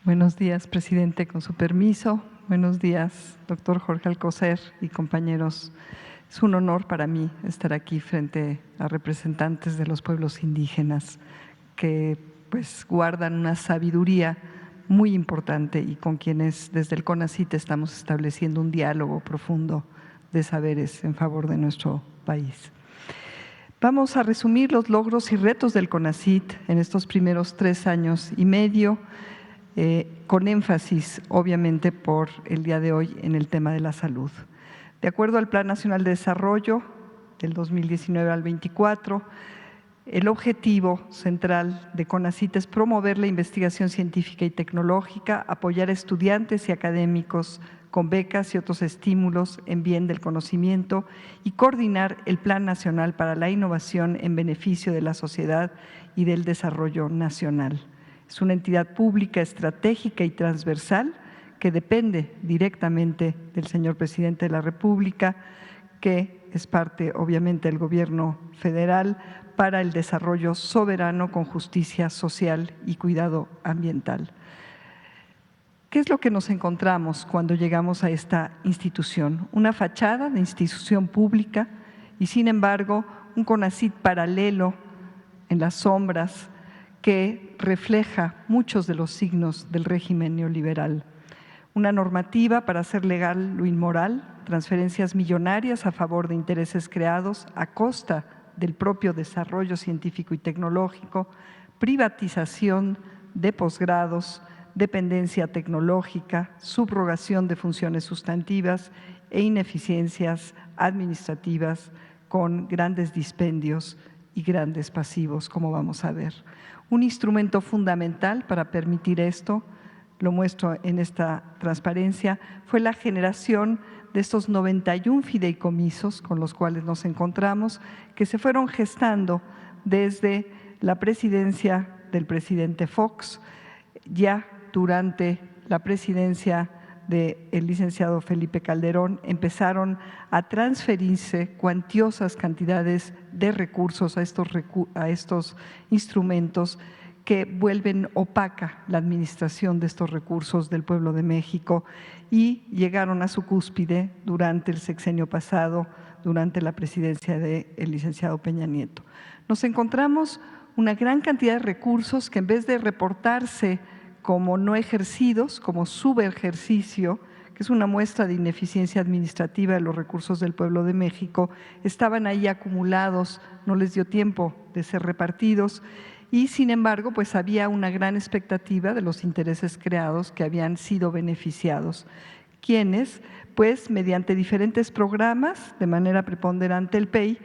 Buenos días, presidente, con su permiso. Buenos días, doctor Jorge Alcocer y compañeros. Es un honor para mí estar aquí frente a representantes de los pueblos indígenas que pues guardan una sabiduría muy importante y con quienes desde el CONACYT estamos estableciendo un diálogo profundo de saberes en favor de nuestro país. Vamos a resumir los logros y retos del CONACYT en estos primeros 3 años y medio, con énfasis, obviamente, por el día de hoy en el tema de la salud. De acuerdo al Plan Nacional de Desarrollo del 2019 al 24, el objetivo central de CONACYT es promover la investigación científica y tecnológica, apoyar a estudiantes y académicos con becas y otros estímulos en bien del conocimiento y coordinar el Plan Nacional para la Innovación en beneficio de la sociedad y del desarrollo nacional. Es una entidad pública, estratégica y transversal que depende directamente del señor presidente de la República, que es parte, obviamente, del gobierno federal para el desarrollo soberano con justicia social y cuidado ambiental. ¿Qué es lo que nos encontramos cuando llegamos a esta institución? Una fachada de institución pública y, sin embargo, un CONACYT paralelo en las sombras que refleja muchos de los signos del régimen neoliberal. Una normativa para hacer legal lo inmoral, transferencias millonarias a favor de intereses creados a costa del propio desarrollo científico y tecnológico, privatización de posgrados, dependencia tecnológica, subrogación de funciones sustantivas e ineficiencias administrativas con grandes dispendios y grandes pasivos, como vamos a ver. Un instrumento fundamental para permitir esto, lo muestro en esta transparencia, fue la generación de estos 91 fideicomisos con los cuales nos encontramos, que se fueron gestando desde la presidencia del presidente Fox, ya durante la presidencia del licenciado Felipe Calderón, empezaron a transferirse cuantiosas cantidades de recursos a estos instrumentos que vuelven opaca la administración de estos recursos del pueblo de México y llegaron a su cúspide durante el sexenio pasado, durante la presidencia del licenciado Peña Nieto. Nos encontramos una gran cantidad de recursos que en vez de reportarse como no ejercidos, como subejercicio, que es una muestra de ineficiencia administrativa de los recursos del pueblo de México, estaban ahí acumulados, no les dio tiempo de ser repartidos y, sin embargo, pues había una gran expectativa de los intereses creados que habían sido beneficiados, quienes, pues, mediante diferentes programas, de manera preponderante el PEI,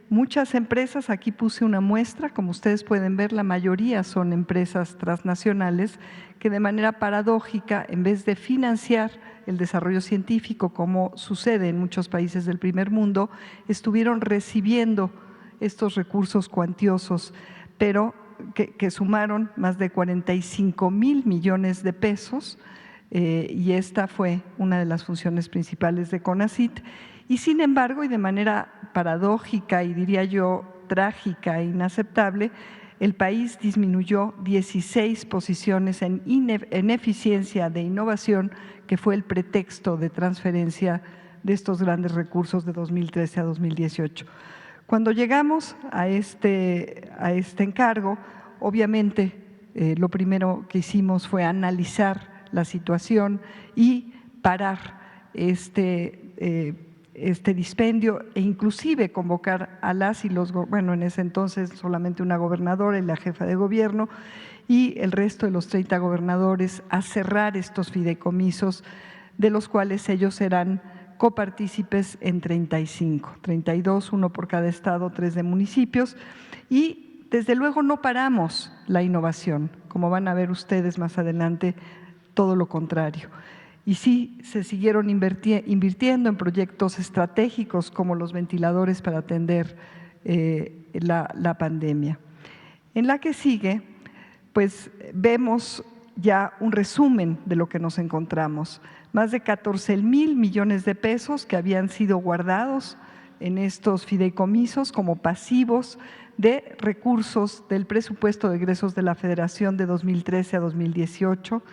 muchas empresas, aquí puse una muestra, como ustedes pueden ver, la mayoría son empresas transnacionales que de manera paradójica, en vez de financiar el desarrollo científico, como sucede en muchos países del primer mundo, estuvieron recibiendo estos recursos cuantiosos, pero que sumaron más de 45,000 millones de pesos, y esta fue una de las funciones principales de CONACYT. Y sin embargo, y de manera paradójica y diría yo trágica e inaceptable, el país disminuyó 16 posiciones en eficiencia de innovación, que fue el pretexto de transferencia de estos grandes recursos de 2013 a 2018. Cuando llegamos a este encargo, obviamente lo primero que hicimos fue analizar la situación y parar este dispendio e inclusive convocar a las y los, bueno, en ese entonces solamente una gobernadora y la jefa de gobierno y el resto de los 30 gobernadores a cerrar estos fideicomisos, de los cuales ellos serán copartícipes en 35, 32, uno por cada estado, 3 de municipios, y desde luego no paramos la innovación, como van a ver ustedes más adelante, todo lo contrario. Y sí, se siguieron invirtiendo en proyectos estratégicos como los ventiladores para atender la pandemia. En la que sigue, pues vemos ya un resumen de lo que nos encontramos. Más de 14,000 millones de pesos que habían sido guardados en estos fideicomisos como pasivos de recursos del presupuesto de egresos de la Federación de 2013 a 2018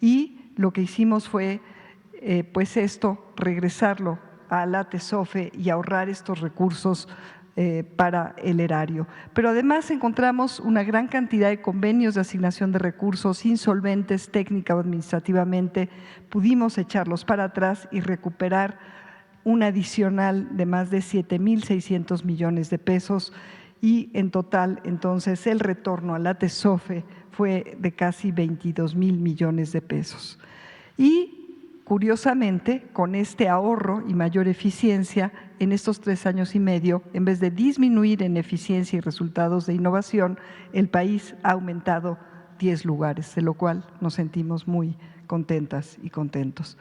Y lo que hicimos fue, pues esto, regresarlo a la TESOFE y ahorrar estos recursos para el erario. Pero además encontramos una gran cantidad de convenios de asignación de recursos insolventes técnica o administrativamente. Pudimos echarlos para atrás y recuperar un adicional de más de 7,600 millones de pesos y en total entonces el retorno a la TESOFE fue de casi 22,000 millones de pesos. Y curiosamente, con este ahorro y mayor eficiencia, en estos 3 años y medio, en vez de disminuir en eficiencia y resultados de innovación, el país ha aumentado 10 lugares, de lo cual nos sentimos muy contentas y contentos.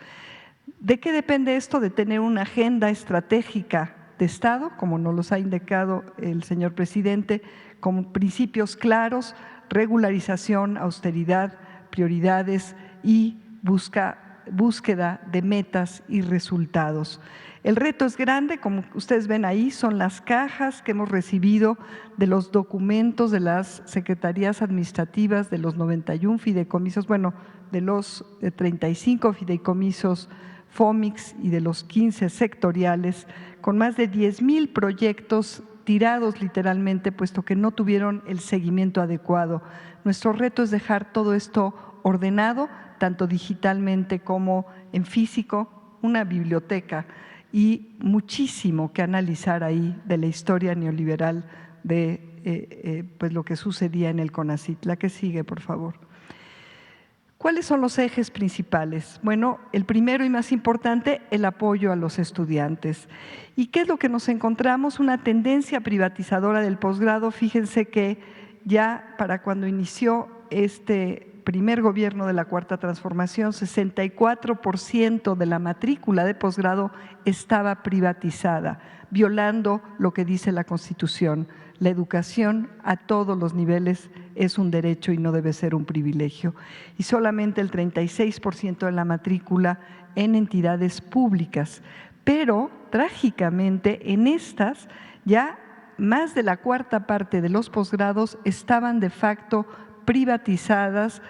¿De qué depende esto? De tener una agenda estratégica de Estado, como nos los ha indicado el señor presidente, con principios claros, regularización, austeridad, prioridades y búsqueda de metas y resultados. El reto es grande, como ustedes ven ahí, son las cajas que hemos recibido de los documentos de las secretarías administrativas, de los 91 fideicomisos, bueno, de los 35 fideicomisos FOMIX y de los 15 sectoriales, con más de 10,000 proyectos tirados literalmente, puesto que no tuvieron el seguimiento adecuado. Nuestro reto es dejar todo esto ordenado, tanto digitalmente como en físico, una biblioteca y muchísimo que analizar ahí de la historia neoliberal de pues lo que sucedía en el CONACYT. La que sigue, por favor. ¿Cuáles son los ejes principales? Bueno, el primero y más importante, el apoyo a los estudiantes. ¿Y qué es lo que nos encontramos? Una tendencia privatizadora del posgrado. Fíjense que ya para cuando inició este primer gobierno de la Cuarta Transformación, 64% de la matrícula de posgrado estaba privatizada, violando lo que dice la Constitución. La educación a todos los niveles es un derecho y no debe ser un privilegio. Y solamente el 36% de la matrícula en entidades públicas. Pero, trágicamente, en estas ya más de la cuarta parte de los posgrados estaban de facto privatizados,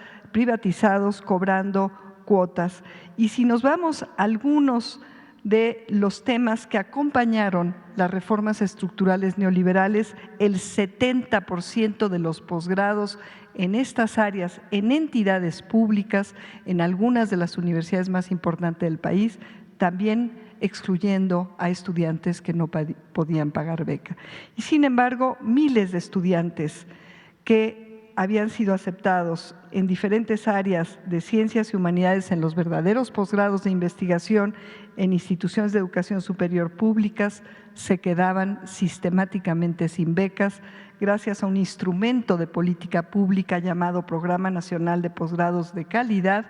cobrando cuotas. Y si nos vamos a algunos de los temas que acompañaron las reformas estructurales neoliberales, el 70% de los posgrados en estas áreas, en entidades públicas, en algunas de las universidades más importantes del país, también excluyendo a estudiantes que no podían pagar beca. Y sin embargo, miles de estudiantes que habían sido aceptados en diferentes áreas de ciencias y humanidades en los verdaderos posgrados de investigación en instituciones de educación superior públicas se quedaban sistemáticamente sin becas gracias a un instrumento de política pública llamado Programa Nacional de Posgrados de Calidad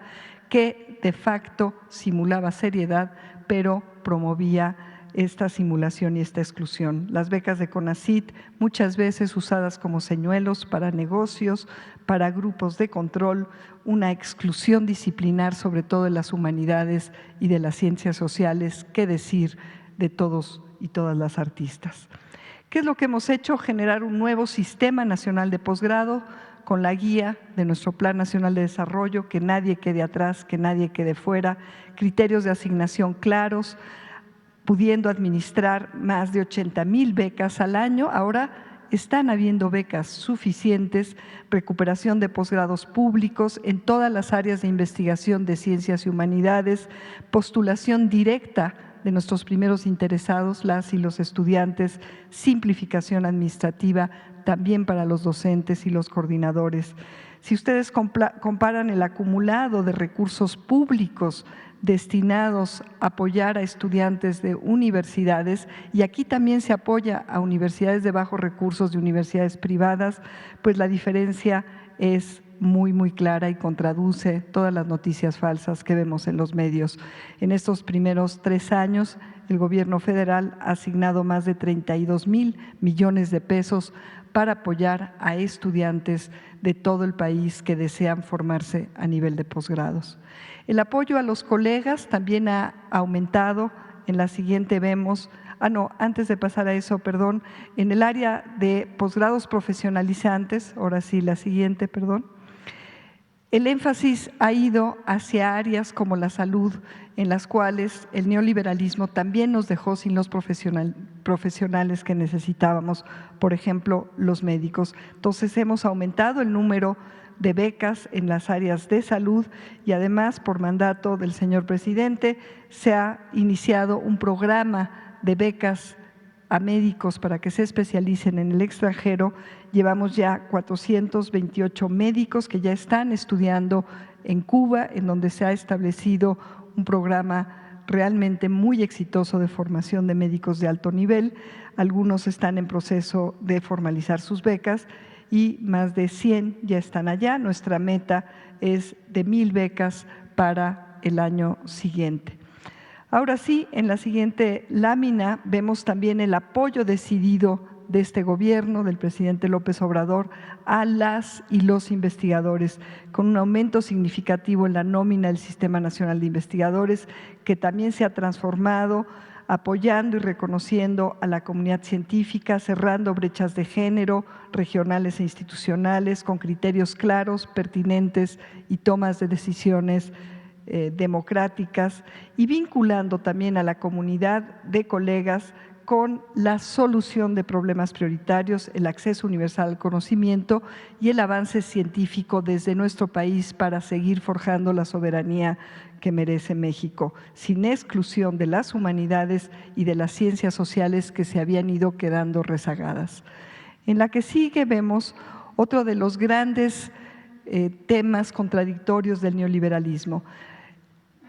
que de facto simulaba seriedad, pero promovía esta simulación y esta exclusión. Las becas de CONACYT, muchas veces usadas como señuelos para negocios, para grupos de control, una exclusión disciplinar, sobre todo de las humanidades y de las ciencias sociales, qué decir de todos y todas las artistas. ¿Qué es lo que hemos hecho? Generar un nuevo sistema nacional de posgrado con la guía de nuestro Plan Nacional de Desarrollo, que nadie quede atrás, que nadie quede fuera, criterios de asignación claros, pudiendo administrar más de 80,000 becas al año. Ahora están habiendo becas suficientes, recuperación de posgrados públicos en todas las áreas de investigación de ciencias y humanidades, postulación directa de nuestros primeros interesados, las y los estudiantes, simplificación administrativa también para los docentes y los coordinadores. Si ustedes comparan el acumulado de recursos públicos destinados a apoyar a estudiantes de universidades, y aquí también se apoya a universidades de bajos recursos, de universidades privadas, pues la diferencia es muy clara y contraduce todas las noticias falsas que vemos en los medios. En estos primeros 3 años, el gobierno federal ha asignado más de 32,000 millones de pesos para apoyar a estudiantes de todo el país que desean formarse a nivel de posgrados. El apoyo a los colegas también ha aumentado. En la siguiente vemos, antes de pasar a eso, perdón, en el área de posgrados profesionalizantes, ahora sí, la siguiente, perdón. El énfasis ha ido hacia áreas como la salud, en las cuales el neoliberalismo también nos dejó sin los profesionales que necesitábamos, por ejemplo, los médicos. Entonces hemos aumentado el número de becas en las áreas de salud y además, por mandato del señor presidente, se ha iniciado un programa de becas a médicos para que se especialicen en el extranjero. Llevamos ya 428 médicos que ya están estudiando en Cuba, en donde se ha establecido un programa realmente muy exitoso de formación de médicos de alto nivel. Algunos están en proceso de formalizar sus becas y más de 100 ya están allá. Nuestra meta es de 1,000 becas para el año siguiente. Ahora sí, en la siguiente lámina vemos también el apoyo decidido de este gobierno, del presidente López Obrador, a las y los investigadores, con un aumento significativo en la nómina del Sistema Nacional de Investigadores, que también se ha transformado, apoyando y reconociendo a la comunidad científica, cerrando brechas de género, regionales e institucionales, con criterios claros, pertinentes y tomas de decisiones democráticas, y vinculando también a la comunidad de colegas con la solución de problemas prioritarios, el acceso universal al conocimiento y el avance científico desde nuestro país para seguir forjando la soberanía que merece México, sin exclusión de las humanidades y de las ciencias sociales que se habían ido quedando rezagadas. En la que sigue vemos otro de los grandes temas contradictorios del neoliberalismo.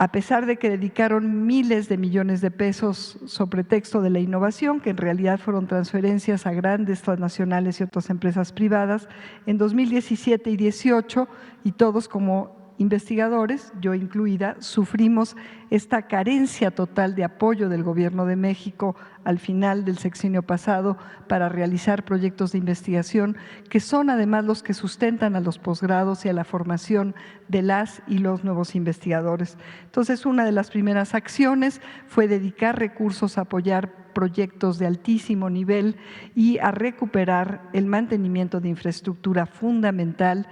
A pesar de que dedicaron miles de millones de pesos sobre pretexto de la innovación, que en realidad fueron transferencias a grandes transnacionales y otras empresas privadas, en 2017 y 2018, y todos como investigadores, yo incluida, sufrimos esta carencia total de apoyo del Gobierno de México al final del sexenio pasado para realizar proyectos de investigación que son además los que sustentan a los posgrados y a la formación de las y los nuevos investigadores. Entonces, una de las primeras acciones fue dedicar recursos a apoyar proyectos de altísimo nivel y a recuperar el mantenimiento de infraestructura fundamental,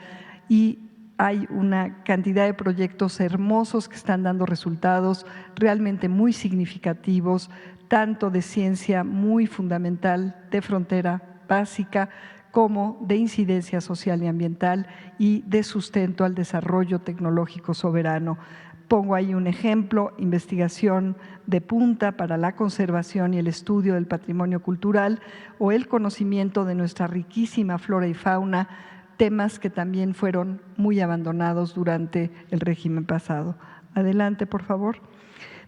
y hay una cantidad de proyectos hermosos que están dando resultados realmente muy significativos, tanto de ciencia muy fundamental, de frontera básica, como de incidencia social y ambiental y de sustento al desarrollo tecnológico soberano. Pongo ahí un ejemplo: investigación de punta para la conservación y el estudio del patrimonio cultural o el conocimiento de nuestra riquísima flora y fauna, temas que también fueron muy abandonados durante el régimen pasado. Adelante, por favor.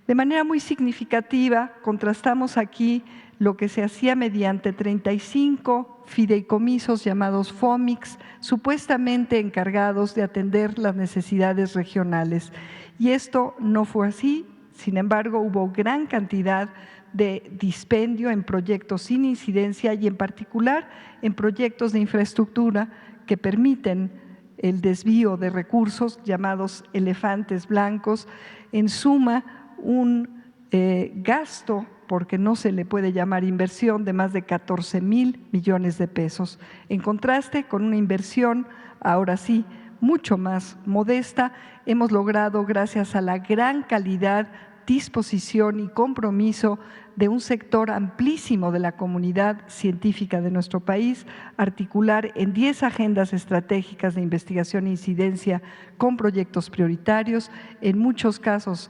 De manera muy significativa, contrastamos aquí lo que se hacía mediante 35 fideicomisos llamados FOMICS, supuestamente encargados de atender las necesidades regionales. Y esto no fue así. Sin embargo, hubo gran cantidad de dispendio en proyectos sin incidencia y en particular en proyectos de infraestructura que permiten el desvío de recursos, llamados elefantes blancos. En suma, un gasto, porque no se le puede llamar inversión, de más de 14,000 millones de pesos, en contraste con una inversión, ahora sí, mucho más modesta. Hemos logrado, gracias a la gran calidad, disposición y compromiso de un sector amplísimo de la comunidad científica de nuestro país, articular en 10 agendas estratégicas de investigación e incidencia con proyectos prioritarios, en muchos casos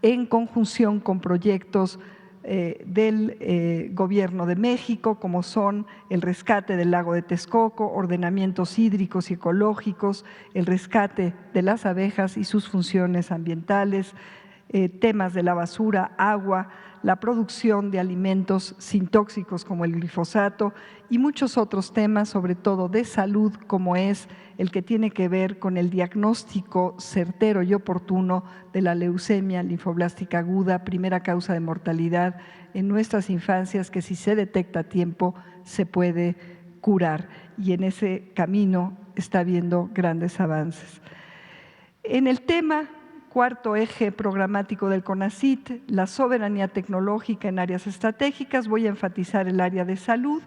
en conjunción con proyectos del Gobierno de México, como son el rescate del lago de Texcoco, ordenamientos hídricos y ecológicos, el rescate de las abejas y sus funciones ambientales, temas de la basura, agua, la producción de alimentos sin tóxicos como el glifosato y muchos otros temas, sobre todo de salud, como es el que tiene que ver con el diagnóstico certero y oportuno de la leucemia linfoblástica aguda, primera causa de mortalidad en nuestras infancias, que si se detecta a tiempo se puede curar, y en ese camino está habiendo grandes avances. En el tema cuarto eje programático del CONACYT, la soberanía tecnológica en áreas estratégicas, voy a enfatizar el área de salud,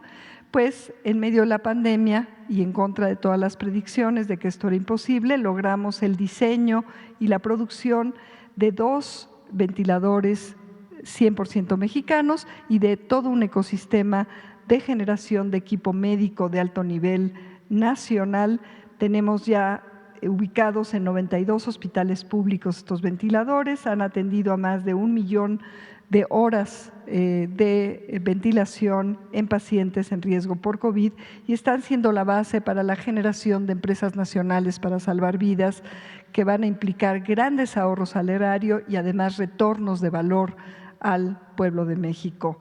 pues en medio de la pandemia y en contra de todas las predicciones de que esto era imposible, logramos el diseño y la producción de 2 ventiladores 100% mexicanos y de todo un ecosistema de generación de equipo médico de alto nivel nacional. Tenemos ya ubicados en 92 hospitales públicos estos ventiladores, han atendido a más de 1 millón de horas de ventilación en pacientes en riesgo por COVID y están siendo la base para la generación de empresas nacionales para salvar vidas que van a implicar grandes ahorros al erario y además retornos de valor al pueblo de México.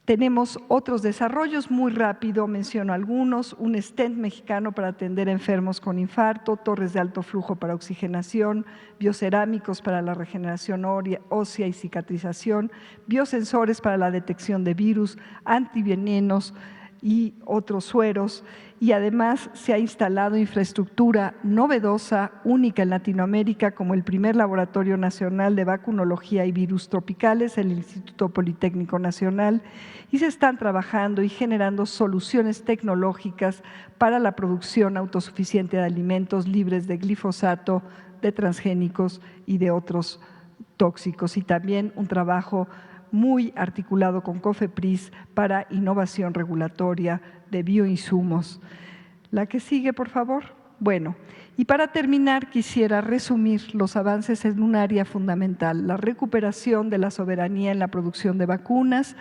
Tenemos otros desarrollos, muy rápido menciono algunos: un stent mexicano para atender enfermos con infarto, torres de alto flujo para oxigenación, biocerámicos para la regeneración ósea y cicatrización, biosensores para la detección de virus, antivenenos y otros sueros. Y además se ha instalado infraestructura novedosa, única en Latinoamérica, como el primer Laboratorio Nacional de Vacunología y Virus Tropicales, el Instituto Politécnico Nacional, y se están trabajando y generando soluciones tecnológicas para la producción autosuficiente de alimentos libres de glifosato, de transgénicos y de otros tóxicos, y también un trabajo muy articulado con COFEPRIS para innovación regulatoria de bioinsumos. La que sigue, por favor. Bueno, y para terminar quisiera resumir los avances en un área fundamental: la recuperación de la soberanía en la producción de vacunas,